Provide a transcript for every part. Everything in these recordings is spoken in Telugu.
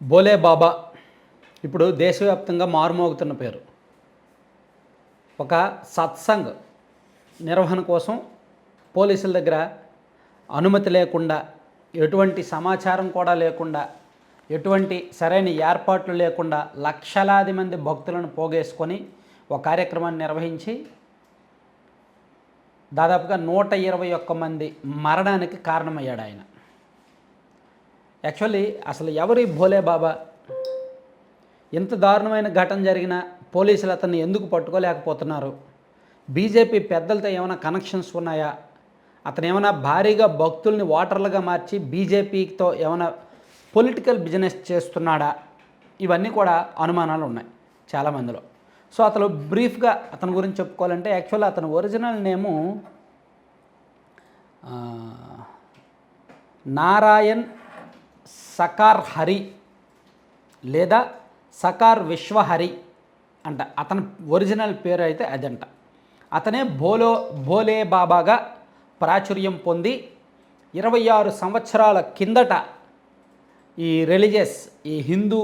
భోలే బాబా ఇప్పుడు దేశవ్యాప్తంగా మారుమోగుతున్న పేరు. ఒక సత్సంగ్ నిర్వహణ కోసం పోలీసుల దగ్గర అనుమతి లేకుండా, ఎటువంటి సమాచారం కూడా లేకుండా, ఎటువంటి సరైన ఏర్పాట్లు లేకుండా లక్షలాది మంది భక్తులను పోగేసుకొని ఒక కార్యక్రమాన్ని నిర్వహించి దాదాపుగా 121 మంది మరణానికి కారణమయ్యాడు ఆయన. యాక్చువల్లీ అసలు ఎవరి భోలే బాబా? ఇంత దారుణమైన ఘటన జరిగిన పోలీసులు అతన్ని ఎందుకు పట్టుకోలేకపోతున్నారు? బీజేపీ పెద్దలతో ఏమైనా కనెక్షన్స్ ఉన్నాయా? అతను ఏమైనా భారీగా భక్తుల్ని ఓటర్లుగా మార్చి బీజేపీతో ఏమైనా పొలిటికల్ బిజినెస్ చేస్తున్నాడా? ఇవన్నీ కూడా అనుమానాలు ఉన్నాయి చాలామందిలో. సో అతను బ్రీఫ్గా అతని గురించి చెప్పుకోవాలంటే, యాక్చువల్లీ అతని ఒరిజినల్ నేము నారాయణ్ సకార్ హరి లేదా సకార్ విశ్వహరి అంట. అతని ఒరిజినల్ పేరు అయితే అదంట. అతనే భోలే బాబాగా ప్రాచుర్యం పొంది 26 సంవత్సరాల కిందట ఈ రిలీజియస్, ఈ హిందూ,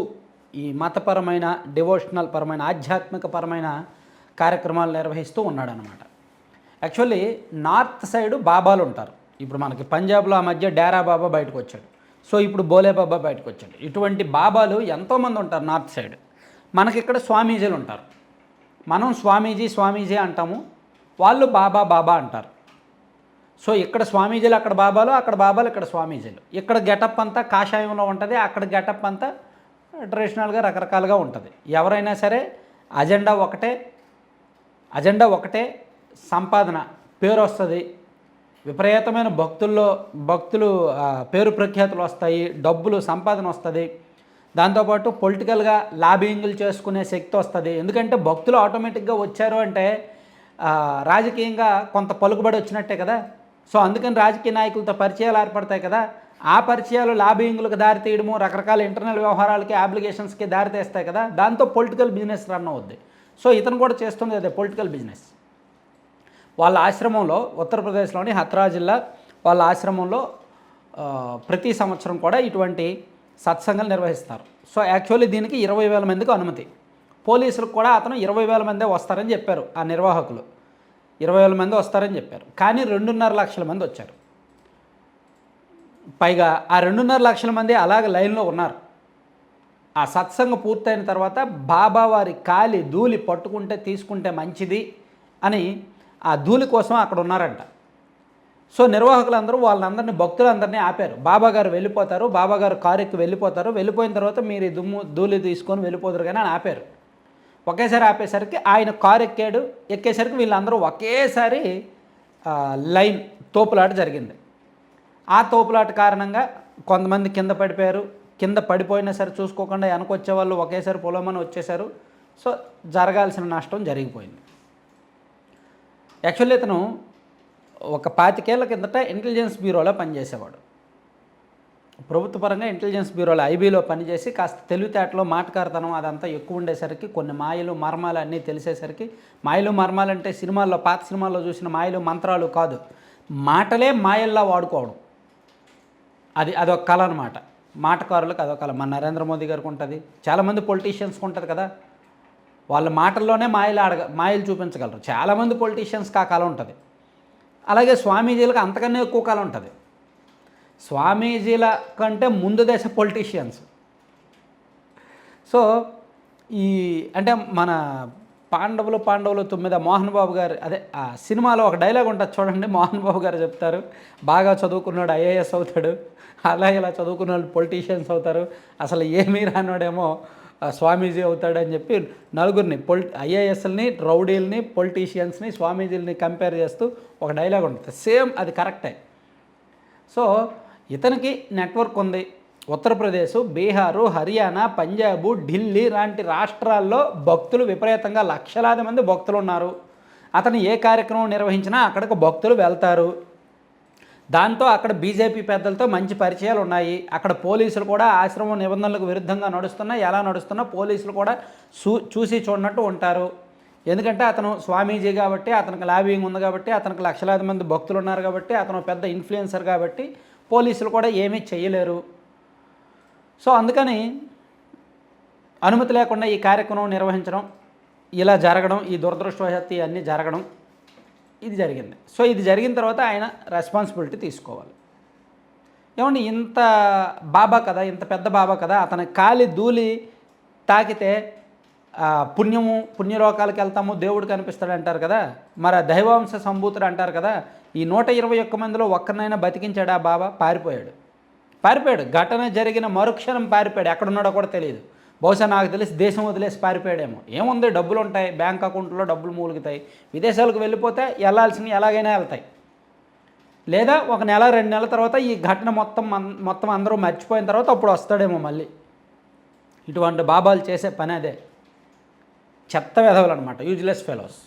ఈ మతపరమైన, డివోషనల్ పరమైన, ఆధ్యాత్మిక పరమైన కార్యక్రమాలు నిర్వహిస్తూ ఉన్నాడనమాట. యాక్చువల్లీ నార్త్ సైడు బాబాలు ఉంటారు. ఇప్పుడు మనకి పంజాబ్లో ఆ మధ్య డేరా బాబా బయటకు వచ్చాడు. సో ఇప్పుడు భోలే బాబా బయటకు వచ్చాడు. ఇటువంటి బాబాలు ఎంతోమంది ఉంటారు నార్త్ సైడ్. మనకి ఇక్కడ స్వామీజీలు ఉంటారు. మనం స్వామీజీ అంటాము, వాళ్ళు బాబా అంటారు. సో ఇక్కడ స్వామీజీలు అక్కడ బాబాలు, అక్కడ బాబాలు ఇక్కడ స్వామీజీలు. ఇక్కడ గెటప్ అంతా కాషాయంలో ఉంటుంది, అక్కడ గెటప్ అంతా ట్రెడిషనల్గా రకరకాలుగా ఉంటుంది. ఎవరైనా సరే అజెండా ఒకటే, సంపాదన, పేరు వస్తుంది, విపరీతమైన భక్తులు పేరు ప్రఖ్యాతులు వస్తాయి, డబ్బులు సంపాదన వస్తుంది, దాంతోపాటు పొలిటికల్గా లాబింగ్లు చేసుకునే శక్తి వస్తుంది. ఎందుకంటే భక్తులు ఆటోమేటిక్గా వచ్చారు అంటే రాజకీయంగా కొంత పలుకుబడి వచ్చినట్టే కదా. సో అందుకని రాజకీయ నాయకులతో పరిచయాలు ఏర్పడతాయి కదా. ఆ పరిచయాలు లాబింగ్లకు దారితీయడము, రకరకాల ఇంటర్నల్ వ్యవహారాలకి, అప్లికేషన్స్కి దారితీస్తాయి కదా. దాంతో పొలిటికల్ బిజినెస్ రన్ అవుద్ది. సో ఇతను కూడా చేస్తుంది అదే పొలిటికల్ బిజినెస్. వాళ్ళ ఆశ్రమంలో, ఉత్తరప్రదేశ్లోని హత్రా జిల్లా వాళ్ళ ఆశ్రమంలో ప్రతి సంవత్సరం కూడా ఇటువంటి సత్సంగాలు నిర్వహిస్తారు. సో యాక్చువల్లీ దీనికి 20,000 మందికి అనుమతి. పోలీసులకు కూడా అతను 20,000 మందే వస్తారని చెప్పారు. ఆ నిర్వాహకులు 20,000 మంది వస్తారని చెప్పారు. కానీ 2.5 లక్షల మంది వచ్చారు. పైగా ఆ 2.5 లక్షల మంది అలాగ లైన్లో ఉన్నారు. ఆ సత్సంగం పూర్తయిన తర్వాత బాబావారి కాలి ధూళి తీసుకుంటే మంచిది అని ఆ ధూళి కోసం అక్కడ ఉన్నారంట. సో నిర్వాహకులందరూ వాళ్ళందరినీ, భక్తులందరినీ ఆపారు. బాబాగారు వెళ్ళిపోతారు, బాబాగారు కారు ఎక్కి వెళ్ళిపోతారు, వెళ్ళిపోయిన తర్వాత మీరు ఈ ధూళి తీసుకొని వెళ్ళిపోతారు కానీ అని ఆపారు. ఒకేసారి ఆపేసరికి ఆయన కారు ఎక్కేసరికి వీళ్ళందరూ ఒకేసారి లైన్ తోపులాట జరిగింది. ఆ తోపులాట కారణంగా కొంతమంది కింద పడిపోయారు. కింద పడిపోయినా సరే చూసుకోకుండా వెనకొచ్చే వాళ్ళు ఒకేసారి పొలమని వచ్చేసారు. సో జరగాల్సిన నష్టం జరిగిపోయింది. యాక్చువల్లీ ఇతను ఒక 25 ఏళ్ల కిందట ఇంటెలిజెన్స్ బ్యూరోలో పనిచేసేవాడు. ప్రభుత్వ పరంగా ఇంటెలిజెన్స్ బ్యూరోలో ఐబీలో పనిచేసి కాస్త తెలివితేటలో, మాటకారితనం అదంతా ఎక్కువ ఉండేసరికి, కొన్ని మాయలు మర్మాలు అన్నీ తెలిసేసరికి, మాయలు మర్మాలు అంటే సినిమాల్లో, పాత సినిమాల్లో చూసిన మాయలు మంత్రాలు కాదు, మాటలే మాయల్లా వాడుకోవడం, అదొక కళ అనమాట. మాటకారులకు అదొక కళ. మన నరేంద్ర మోదీ గారికి ఉంటుంది, చాలామంది పొలిటీషియన్స్కి ఉంటుంది కదా. వాళ్ళ మాటల్లోనే మాయలు చూపించగలరు. చాలామంది పొలిటీషియన్స్కి ఆ కళ ఉంటుంది. అలాగే స్వామీజీలకు అంతకన్నా ఎక్కువ కళ ఉంటుంది. స్వామీజీల కంటే ముందు దశ పొలిటీషియన్స్. సో అంటే మన పాండవులు 9 మోహన్ బాబు గారు, అదే ఆ సినిమాలో ఒక డైలాగ్ ఉంటుంది చూడండి. మోహన్ బాబు గారు చెప్తారు, బాగా చదువుకున్నాడు ఐఏఎస్ అవుతాడు, అలా ఇలా చదువుకున్న వాళ్ళు పొలిటీషియన్స్ అవుతారు, అసలు ఏమీ రానోడేమో స్వామీజీ అవుతాడని చెప్పి నలుగురిని, ఐఏఎస్ని, రౌడీల్ని, పొలిటీషియన్స్ని, స్వామీజీలని కంపేర్ చేస్తూ ఒక డైలాగ్ ఉంటుంది. సేమ్ అది కరెక్టే. సో ఇతనికి నెట్వర్క్ ఉంది. ఉత్తరప్రదేశ్, బీహారు, హర్యానా, పంజాబు, ఢిల్లీ లాంటి రాష్ట్రాల్లో భక్తులు విపరీతంగా లక్షలాది మంది భక్తులు ఉన్నారు. అతను ఏ కార్యక్రమం నిర్వహించినా అక్కడికి భక్తులు వెళ్తారు. దాంతో అక్కడ బీజేపీ పెద్దలతో మంచి పరిచయాలు ఉన్నాయి. అక్కడ పోలీసులు కూడా ఆశ్రమం నిబంధనలకు విరుద్ధంగా ఎలా నడుస్తున్నా పోలీసులు కూడా చూసి చూడనట్టు ఉంటారు. ఎందుకంటే అతను స్వామీజీ కాబట్టి, అతనికి లాబింగ్ ఉంది కాబట్టి, అతనికి లక్షలాది మంది భక్తులు ఉన్నారు కాబట్టి, అతను పెద్ద ఇన్ఫ్లుయెన్సర్ కాబట్టి పోలీసులు కూడా ఏమీ చేయలేరు. సో అందుకని అనుమతి లేకుండా ఈ కార్యక్రమం నిర్వహించడం, ఇలా జరగడం, ఈ దురదృష్టవశాత్తు అన్నీ జరగడం ఇది జరిగింది. సో ఇది జరిగిన తర్వాత ఆయన రెస్పాన్సిబిలిటీ తీసుకోవాలి. ఏమండి ఇంత బాబా కదా, ఇంత పెద్ద బాబా కదా, అతని కాలి ధూళి తాకితే పుణ్యలోకాలకు వెళ్తాము, దేవుడు కనిపిస్తాడు అంటారు కదా, మరి ఆ దైవాంశ సంభూతుడు అంటారు కదా, ఈ 121 మందిలో ఒక్కరినైనా బతికించాడు ఆ బాబా? పారిపోయాడు. ఘటన జరిగిన మరుక్షణం పారిపోయాడు. ఎక్కడున్నాడో కూడా తెలియదు. బహుశా నాకు తెలిసి దేశం వదిలేసి పారిపోయాడేమో. ఏముంది, డబ్బులు ఉంటాయి, బ్యాంక్ అకౌంట్లో డబ్బులు మూలుగుతాయి, విదేశాలకు వెళ్ళిపోతే వెళ్ళాల్సినవి ఎలాగైనా వెళ్తాయి. లేదా ఒక నెల 2 నెలల తర్వాత ఈ ఘటన మొత్తం అందరూ మర్చిపోయిన తర్వాత అప్పుడు వస్తాడేమో మళ్ళీ. ఇటువంటి బాబాలు చేసే పని అదే. చెత్త వెధవలు అనమాట, యూజ్లెస్ ఫెలోస్.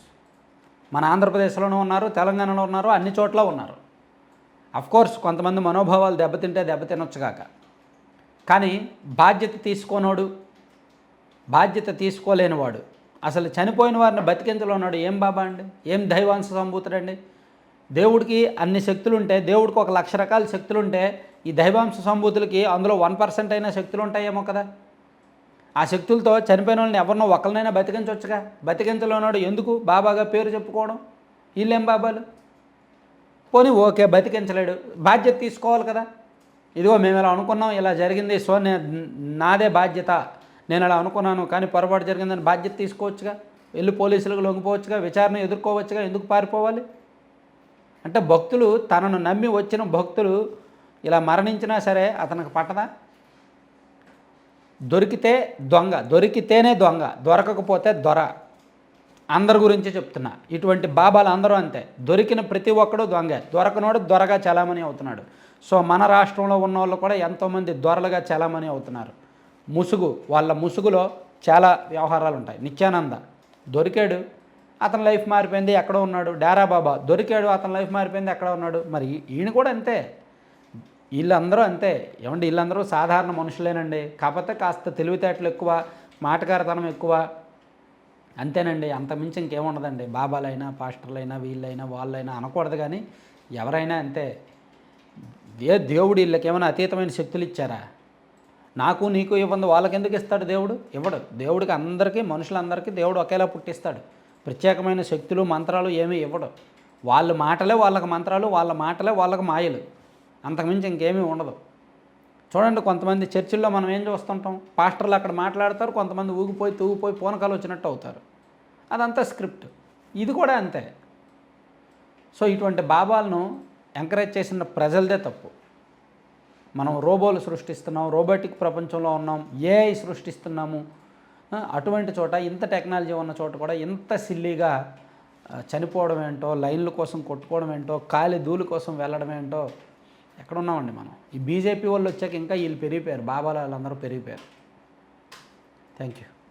మన ఆంధ్రప్రదేశ్లోనూ ఉన్నారు, తెలంగాణలో ఉన్నారు, అన్ని చోట్ల ఉన్నారు. అఫ్కోర్స్ కొంతమంది మనోభావాలు దెబ్బతినొచ్చు కాక, కానీ బాధ్యత తీసుకోలేనివాడు, అసలు చనిపోయిన వారిని బతికించలేనివాడు ఏం బాబా అండి? ఏం దైవాంశ సంభూతుడండి? దేవుడికి అన్ని శక్తులుంటే, దేవుడికి 1,00,000 రకాల శక్తులుంటే, ఈ దైవాంశ సంభూతులకి అందులో 1% అయినా శక్తులు ఉంటాయేమో కదా. ఆ శక్తులతో చనిపోయిన వాళ్ళని ఎవరినో ఒకరినైనా బతికించవచ్చుగా. బతికించలేనాడు ఎందుకు బాబాగా పేరు చెప్పుకోవడం? వీళ్ళేం బాబాలు? పోనీ ఓకే, బతికించలేడు, బాధ్యత తీసుకోవాలి కదా. ఇదిగో మేము ఇలా అనుకున్నాం, ఇలా జరిగింది, సో నాదే బాధ్యత, నేను అలా అనుకున్నాను కానీ పొరపాటు జరిగిందని బాధ్యత తీసుకోవచ్చుగా. వెళ్ళి పోలీసులకు లొంగిపోవచ్చుగా, విచారణ ఎదుర్కోవచ్చుగా. ఎందుకు పారిపోవాలి? అంటే భక్తులు, తనను నమ్మి వచ్చిన భక్తులు ఇలా మరణించినా సరే అతనికి పట్టదా? దొరికితేనే దొంగ, దొరకకపోతే దొర. అందరి గురించి చెప్తున్నా. ఇటువంటి బాబాలు అందరూ అంతే. దొరికిన ప్రతి ఒక్కడు దొంగ, దొరకనోడు దొరగా చలామణి అవుతున్నాడు. సో మన రాష్ట్రంలో ఉన్న వాళ్ళు కూడా ఎంతోమంది దొరలుగా చలామణి అవుతున్నారు. వాళ్ళ ముసుగులో చాలా వ్యవహారాలు ఉంటాయి. నిత్యానంద దొరికాడు, అతని లైఫ్ మారిపోయింది, ఎక్కడో ఉన్నాడు. డేరా బాబా దొరికాడు, అతని లైఫ్ మారిపోయింది, ఎక్కడో ఉన్నాడు. మరి ఈయన కూడా అంతే, వీళ్ళందరూ అంతే. ఏమండి, వీళ్ళందరూ సాధారణ మనుషులేనండి, కాకపోతే కాస్త తెలివితేటలు ఎక్కువ, మాటకారతనం ఎక్కువ, అంతేనండి. అంతమించి ఇంకేముండదండి. బాబాలైనా, పాస్టర్లైనా, వీళ్ళైనా, వాళ్ళైనా అనకూడదు, కానీ ఎవరైనా అంతే. దేవుడు వీళ్ళకి ఏమైనా అతీతమైన శక్తులు ఇచ్చారా? నాకు నీకు ఇవ్వంది వాళ్ళకి ఎందుకు ఇస్తాడు దేవుడు? ఇవ్వడు. దేవుడికి అందరికీ, మనుషులందరికీ దేవుడు ఒకేలా పుట్టిస్తాడు. ప్రత్యేకమైన శక్తులు, మంత్రాలు ఏమీ ఇవ్వడు. వాళ్ళ మాటలే వాళ్ళకి మంత్రాలు, వాళ్ళ మాటలే వాళ్ళకి మాయలు, అంతకుమించి ఇంకేమీ ఉండదు. చూడండి, కొంతమంది చర్చిల్లో మనం ఏం చూస్తుంటాం, పాస్టర్లు అక్కడ మాట్లాడతారు, కొంతమంది తూగిపోయి పూనకాలు వచ్చినట్టు అవుతారు. అదంతా స్క్రిప్ట్. ఇది కూడా అంతే. సో ఇటువంటి బాబాలను ఎంకరేజ్ చేసిన ప్రజలదే తప్పు. మనం రోబోలు సృష్టిస్తున్నాం, రోబోటిక్ ప్రపంచంలో ఉన్నాం, ఏఐ సృష్టిస్తున్నాము. అటువంటి చోట, ఇంత టెక్నాలజీ ఉన్న చోట కూడా ఇంత సిల్లీగా చనిపోవడం ఏంటో, లైన్ల కోసం కొట్టుకోవడం ఏంటో, కాలి ధూళి కోసం వెళ్ళడం ఏంటో, ఎక్కడున్నామండి మనం? ఈ బీజేపీ వాళ్ళు వచ్చాక ఇంకా వీళ్ళు పెరిగిపోయారు, బాబాలు వాళ్ళందరూ పెరిగిపోయారు. Thank you.